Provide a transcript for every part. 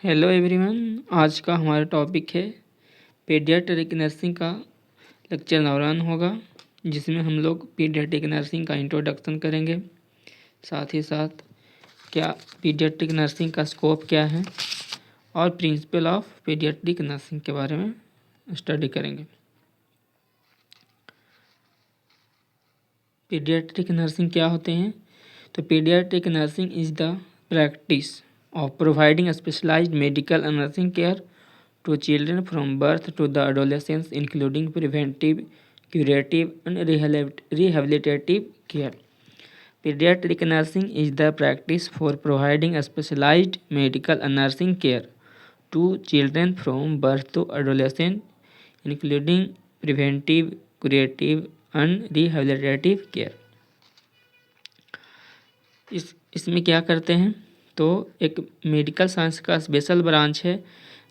Hello everyone. आज का हमारा टॉपिक है पीडियाट्रिक नर्सिंग का लेक्चर 9 होगा, जिसमें हम लोग पीडियाट्रिक नर्सिंग का इंट्रोडक्शन करेंगे। साथ ही साथ क्या पीडियाट्रिक नर्सिंग का स्कोप क्या है और प्रिंसिपल ऑफ पीडियाट्रिक नर्सिंग के बारे में स्टडी करेंगे। पीडियाट्रिक नर्सिंग क्या होते हैं? तो paediatric nursing is the practice of providing specialized medical and nursing care to children from birth to the adolescence, including preventive, curative, and rehabilitative care. Pediatric nursing is the practice for providing specialized medical and nursing care to children from birth to adolescence, including preventive, curative, and rehabilitative care. इसमें क्या करते हैं? तो एक medical science का special branch है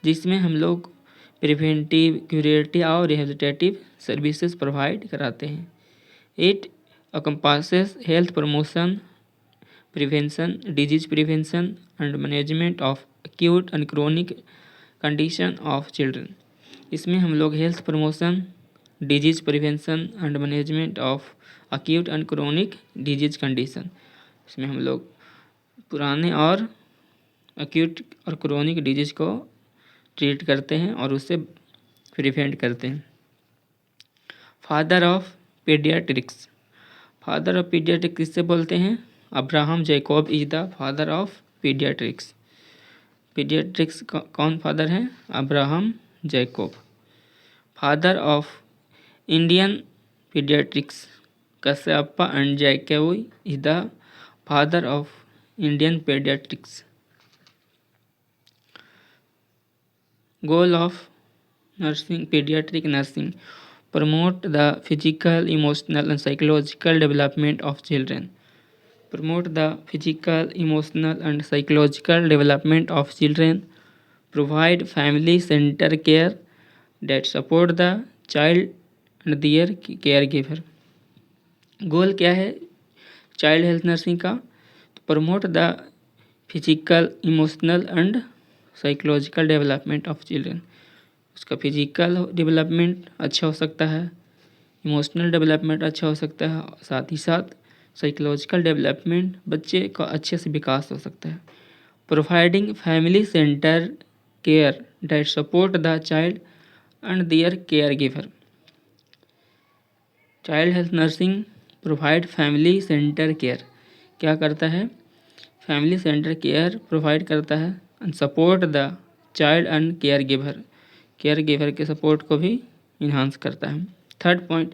जिसमें हम लोग प्रिवेंटिव, क्यूरेटिव और रिहेबिलिटेटिव सर्विसेज प्रोवाइड कराते हैं। It encompasses health promotion, prevention, disease prevention and management of acute and chronic condition of children. इसमें हम लोग health promotion, disease prevention and management of acute and chronic disease condition, इसमें हम लोग पुराने और एक्यूट और क्रोनिक डिजीज को ट्रीट करते हैं और उससे प्रिवेंट करते हैं। Father of paediatrics. Father of paediatrics किससे बोलते हैं? Abraham Jacob is the father of paediatrics. Paediatrics कौन फादर हैं? Abraham Jacob. Father of Indian paediatrics Kashyap and Jacob is the father of Indian pediatrics. Goal of nursing, pediatric nursing: promote the physical, emotional and psychological development of children. Promote the physical, emotional and psychological development of children. Provide family-centered care that support the child and their caregiver. गोल क्या है child health nursing का? Promote the physical, emotional and psychological development of children. उसका physical development अच्छा हो सकता है, emotional development अच्छा हो सकता है, साथ ही साथ साइकोलॉजिकल डेवलपमेंट बच्चे का अच्छे से विकास हो सकता है। Providing family centre care that support the child and their caregiver. Child health nursing provide family centre care क्या करता है? फैमिली सेंटर केयर प्रोवाइड करता है and support the child and caregiver के सपोर्ट को भी enhance करता है। Third point,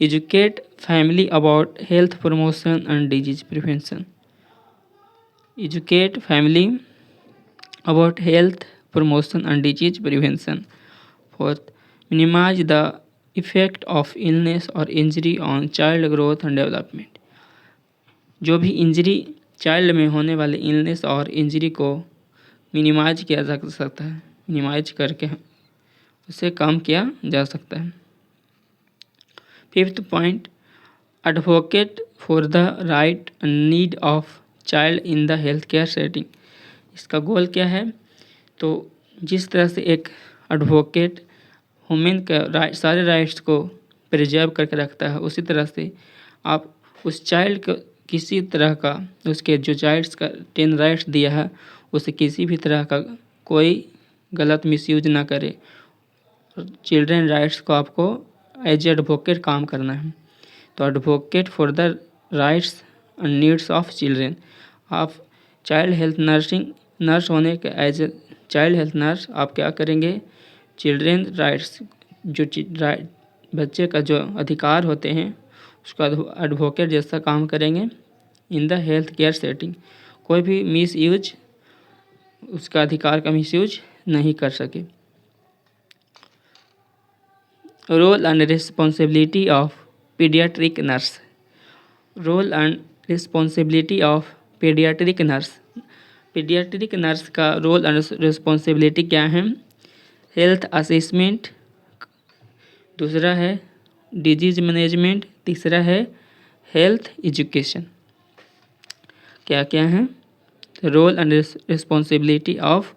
educate family about health promotion and disease prevention. Educate family about health promotion and disease prevention. Fourth, minimize the effect of illness और injury on child growth and development. जो भी injury child में होने वाले illness और injury को minimise किया जा सकता है, मिनिमाइज करके उसे कम किया जा सकता है। Fifth point, advocate for the right and need of child in the health care setting. इसका गोल क्या है? तो जिस तरह से एक एडवोकेट ह्यूमन का सारे राइट्स को प्रिजर्व करके रखता है, उसी तरह से आप उस चाइल्ड को किसी तरह का उसके जो चाइल्ड्स का 10 राइट्स दिया है उसे किसी भी तरह का कोई गलत मिसयूज ना करे। चिल्ड्रन राइट्स को आपको एज एडवोकेट काम करना है। तो advocate for the rights and needs of children. आप चाइल्ड हेल्थ नर्स होने के as a child health nurse आप क्या करेंगे? चिल्ड्रन राइट्स जो बच्चे का जो अधिकार होते हैं उसका एडवोकेट जैसा काम करेंगे in the health care setting. कोई भी मिस यूज उसका अधिकार का मिस यूज नहीं कर सके। Role and responsibility of paediatric nurse. Role and responsibility of paediatric nurse. Paediatric nurse का रोल एंड रिस्पॉन्सिबिलिटी क्या है? हेल्थ असेसमेंट, दूसरा है डिजीज मैनेजमेंट, तीसरा है हेल्थ एजुकेशन। क्या क्या है? Role and responsibility of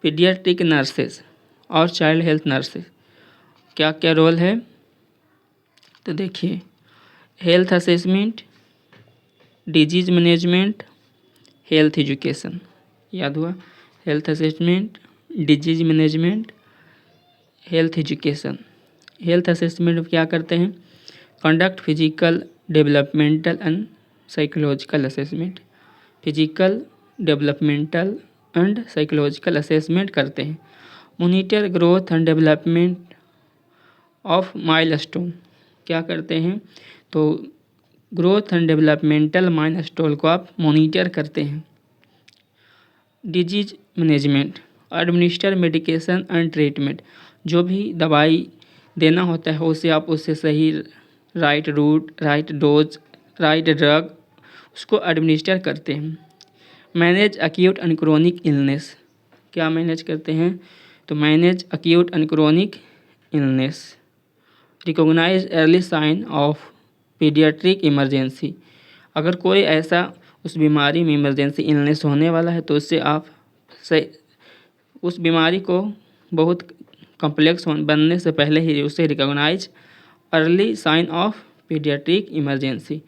paediatric nurses और चाइल्ड हेल्थ नर्सेस क्या क्या रोल है? तो देखिए, health assessment, disease management, health education. याद हुआ? Health assessment, disease management, health education. Health assessment में क्या करते हैं? Conduct physical, developmental and psychological assessment. Physical, developmental and psychological assessment करते हैं। Monitor growth and development of milestone. क्या करते हैं? तो ग्रोथ एंड डेवलपमेंटल माइलस्टोन को आप मॉनिटर करते हैं। Disease management, administer medication and treatment. जो भी दवाई देना होता है उसे आप उससे सही right route, right dose, right drug उसको एडमिनिस्टर करते हैं। Manage acute and chronic illness. क्या मैनेज करते हैं? तो manage acute and chronic illness. Recognise early sign of paediatric emergency. अगर कोई ऐसा उस बीमारी में इमरजेंसी इलनेस होने वाला है तो उससे आप उस बीमारी को बहुत कॉम्प्लेक्स बनने से पहले ही उसे recognise early sign of paediatric emergency.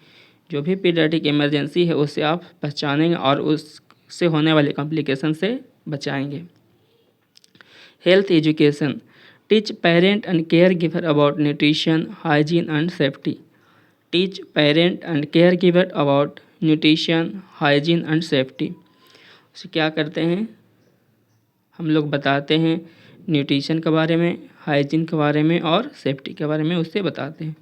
जो भी पीडियाट्रिक इमरजेंसी है उसे आप पहचानेंगे और उससे होने वाले कॉम्प्लिकेशन से बचाएंगे। Health education, teach parent and care giver about nutrition, hygiene and safety. Teach parent and care giver about nutrition, hygiene and safety. उसे क्या करते हैं? हम लोग बताते हैं न्यूट्रिशन के बारे में, हाइजीन के बारे में और सेफ्टी के बारे में उससे बताते हैं।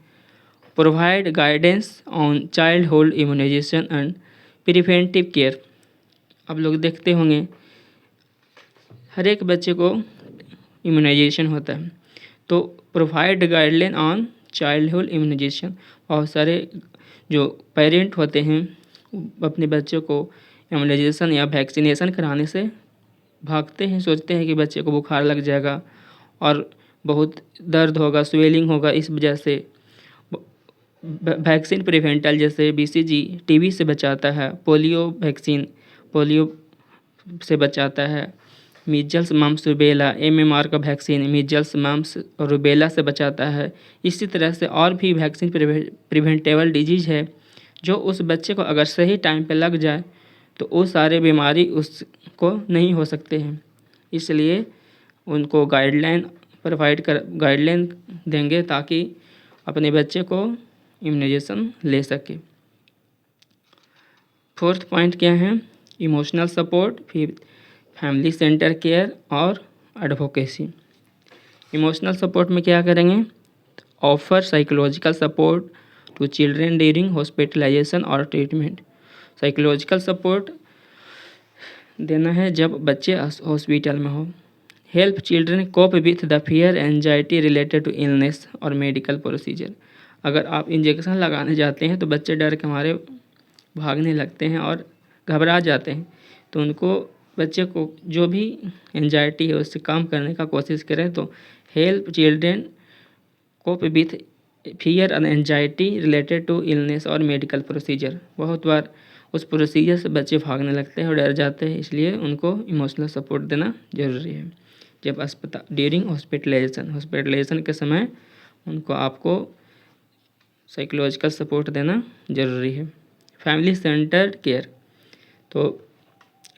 Provide guidance on childhood immunisation and preventive care. आप लोग देखते होंगे हर एक बच्चे को इम्यूनाइजेशन होता है, तो provide guideline on childhood immunisation. बहुत सारे जो पेरेंट होते हैं अपने बच्चों को इम्यूनाइजेशन या वैक्सीनेशन कराने से भागते हैं, सोचते हैं कि बच्चे को बुखार लग जाएगा और बहुत दर्द होगा, स्वेलिंग होगा। इस वजह से वैक्सीन प्रिवेंटल जैसे BCG टीबी से बचाता है, पोलियो वैक्सीन पोलियो से बचाता है, मीजल्स मम्स रूबेला MMR का वैक्सीन मीजल्स मम्स और रूबेला से बचाता है। इसी तरह से और भी वैक्सीन प्रिवेंटेबल डिजीज़ है जो उस बच्चे को अगर सही टाइम पे लग जाए तो वो सारे बीमारी उसको नहीं हो सकते हैं। इसलिए उनको गाइडलाइन देंगे ताकि अपने बच्चे को इम्यूनाइजेशन ले सके। फोर्थ पॉइंट क्या है? इमोशनल सपोर्ट, फिर फैमिली सेंटर केयर और एडवोकेसी। इमोशनल सपोर्ट में क्या करेंगे? Offer psychological support to children during hospitalisation और ट्रीटमेंट। साइकोलॉजिकल सपोर्ट देना है जब बच्चे हॉस्पिटल में हो। Help children cope with the fear anxiety related to illness और मेडिकल प्रोसीजर। अगर आप इंजेक्शन लगाने जाते हैं तो बच्चे डर के मारे भागने लगते हैं और घबरा जाते हैं, तो उनको बच्चे को जो भी एंजाइटी है उससे काम करने का कोशिश करें। तो help children cope with fear and anxiety related to illness और मेडिकल प्रोसीजर। बहुत बार उस प्रोसीजर से बच्चे भागने लगते हैं और डर जाते हैं, इसलिए उनको इमोशनल सपोर्ट देना ज़रूरी है। जब ड्यूरिंग हॉस्पिटलाइजेशन के समय उनको आपको साइकोलॉजिकल सपोर्ट देना ज़रूरी है। फैमिली सेंटर्ड केयर, तो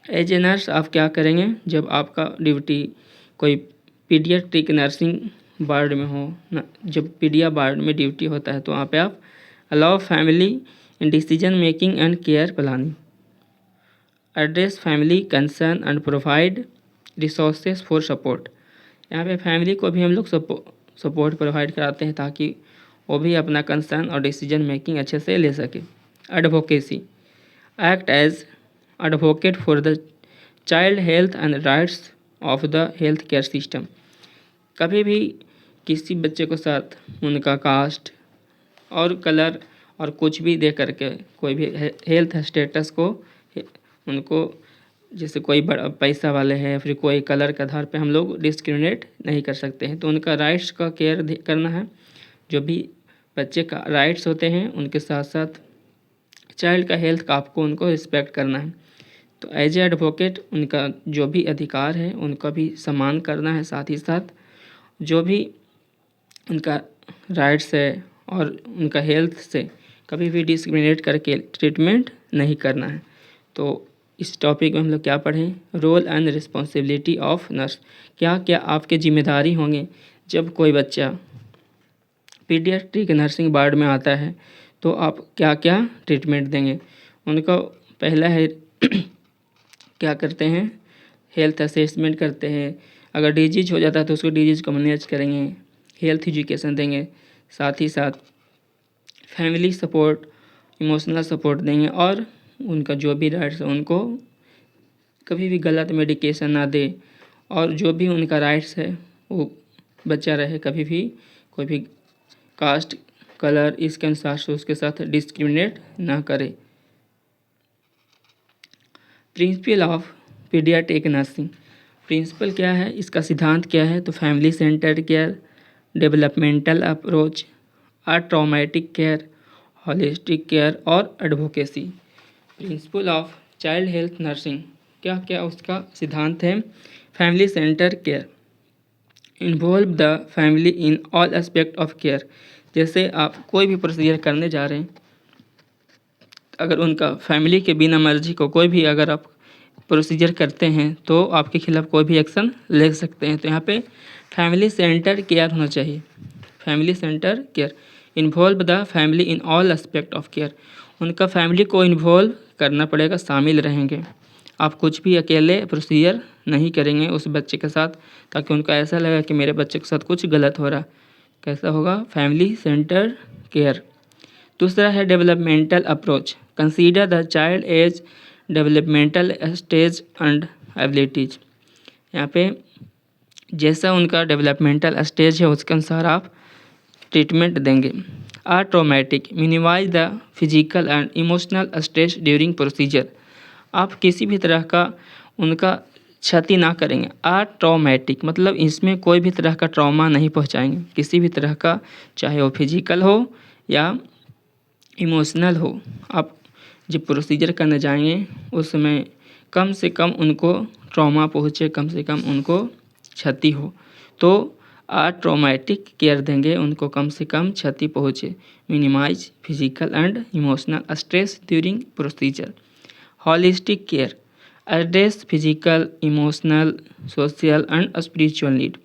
एज ए नर्स आप क्या करेंगे? जब आपका ड्यूटी कोई पीडियाट्रिक नर्सिंग वार्ड में हो ना, जब पीडिया वार्ड में ड्यूटी होता है तो वहाँ पे आप allow family in decision making and care planning, address family concern and provide resources for support. यहाँ पे फैमिली को भी हम लोग सपोर्ट प्रोवाइड कराते हैं ताकि वो भी अपना कंसर्न और डिसीजन मेकिंग अच्छे से ले सके। Advocacy, act as advocate for the child health and rights of the health care system. कभी भी किसी बच्चे को साथ उनका कास्ट और कलर और कुछ भी दे करके कोई भी हेल्थ स्टेटस को उनको, जैसे कोई बड़ा पैसा वाले हैं फिर कोई कलर के आधार पे हम लोग डिस्क्रिमिनेट नहीं कर सकते हैं। तो उनका राइट्स का केयर करना है। जो भी बच्चे का राइट्स होते हैं उनके साथ साथ चाइल्ड का हेल्थ का आपको उनको रिस्पेक्ट करना है। तो एज ए एडवोकेट उनका जो भी अधिकार है उनका भी सम्मान करना है, साथ ही साथ जो भी उनका राइट्स है और उनका हेल्थ से कभी भी डिस्क्रिमिनेट करके ट्रीटमेंट नहीं करना है। तो इस टॉपिक में हम लोग क्या पढ़ें, role and responsibility of nurse. क्या क्या आपके जिम्मेदारी होंगे जब कोई बच्चा पीडियाट्रिक नर्सिंग वार्ड में आता है तो आप क्या क्या ट्रीटमेंट देंगे। उनका पहला है क्या करते हैं, हेल्थ असेसमेंट करते हैं, अगर डिजीज हो जाता है तो उसको डिजीज को मैनेज करेंगे, हेल्थ एजुकेशन देंगे, साथ ही साथ फैमिली सपोर्ट, इमोशनल सपोर्ट देंगे और उनका जो भी राइट्स है उनको कभी भी गलत मेडिकेशन ना दे और जो भी उनका राइट्स है वो बच्चा रहे, कभी भी कोई भी कास्ट, कलर, इसके अनुसार से उसके साथ डिस्क्रिमिनेट ना करे। Principle of paediatric nursing, principle क्या है, इसका सिद्धांत क्या है, तो family centred care, developmental approach, traumatic care, holistic care और advocacy. Principle of child health nursing, क्या क्या उसका सिद्धांत है, family centre care, involve the family in all aspect of care. जैसे आप कोई भी प्रोसीजर करने जा रहे हैं, अगर उनका फैमिली के बिना मर्जी को कोई भी अगर आप प्रोसीजर करते हैं तो आपके खिलाफ कोई भी एक्शन ले सकते हैं। तो यहाँ पे फैमिली सेंटर केयर होना चाहिए, family centre care, involve the family in all aspect of care. उनका फैमिली को इन्वॉल्व करना पड़ेगा, शामिल रहेंगे। आप कुछ भी अकेले प्रोसीजर नहीं करेंगे उस बच्चे के साथ ताकि उनको ऐसा लगे कि मेरे बच्चे के साथ कुछ गलत हो रहा। कैसा होगा, फैमिली सेंटर केयर। दूसरा है developmental approach, consider the child age developmental stage and abilities. यहाँ पे जैसा उनका डेवलपमेंटल स्टेज है उसके अनुसार आप ट्रीटमेंट देंगे। Traumatic, minimise the physical and emotional stress during procedure. आप किसी भी तरह का उनका क्षति ना करेंगे। ट्रॉमेटिक मतलब इसमें कोई भी तरह का ट्रॉमा नहीं पहुंचाएंगे, किसी भी तरह का, चाहे वो फिजिकल हो या इमोशनल हो। आप जब प्रोसीजर करने जाएंगे उस समय कम से कम उनको ट्रॉमा पहुँचे, कम से कम उनको क्षति हो, तो ट्रॉमेटिक केयर देंगे, उनको कम से कम क्षति पहुँचे। Minimise physical and emotional stress during procedure. Holistic care, address physical, emotional, social and spiritual need.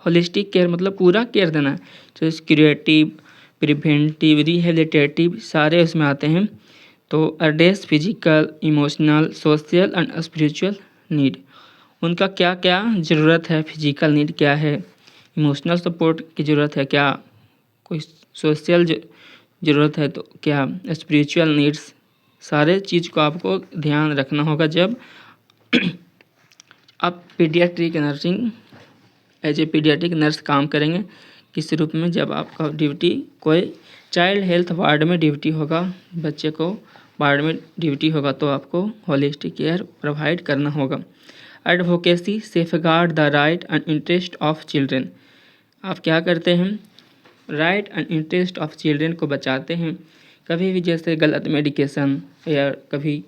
Holistic care मतलब पूरा केयर देना है, जैसे क्रिएटिव, प्रिवेंटिव, रिहेबिलिटेटिव सारे उसमें आते हैं। तो address physical, emotional, social and spiritual need. उनका क्या क्या ज़रूरत है, फिजिकल नीड क्या है, इमोशनल सपोर्ट की ज़रूरत है क्या, कोई सोशल ज़रूरत है तो क्या, स्पिरिचुअल नीड्स, सारे चीज़ को आपको ध्यान रखना होगा जब आप paediatric nursing as a paediatric nurse काम करेंगे। किस रूप में, जब आपका ड्यूटी कोई चाइल्ड हेल्थ वार्ड में ड्यूटी होगा, बच्चे को वार्ड में ड्यूटी होगा तो आपको होलिस्टिक केयर प्रोवाइड करना होगा। Advocacy, safeguard the right and interest of children. आप क्या करते हैं, right and interest of children को बचाते हैं। कभी भी जैसे गलत मेडिकेशन या कभी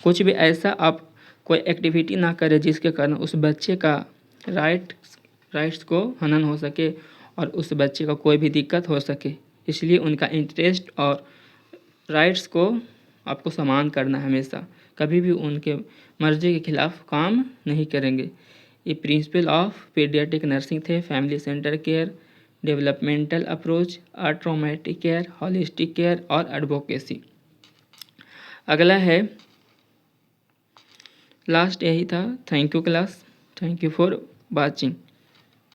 कुछ भी ऐसा आप कोई एक्टिविटी ना करें जिसके कारण उस बच्चे का राइट्स को हनन हो सके और उस बच्चे को कोई भी दिक्कत हो सके। इसलिए उनका इंटरेस्ट और राइट्स को आपको सम्मान करना है हमेशा, कभी भी उनके मर्जी के खिलाफ काम नहीं करेंगे। ये प्रिंसिपल ऑफ पीडियाट्रिक नर्सिंग थे, family centre care, developmental approach, traumatic care, holistic care और एडवोकेसी। अगला है, लास्ट यही था। Thank you class, thank you for watching.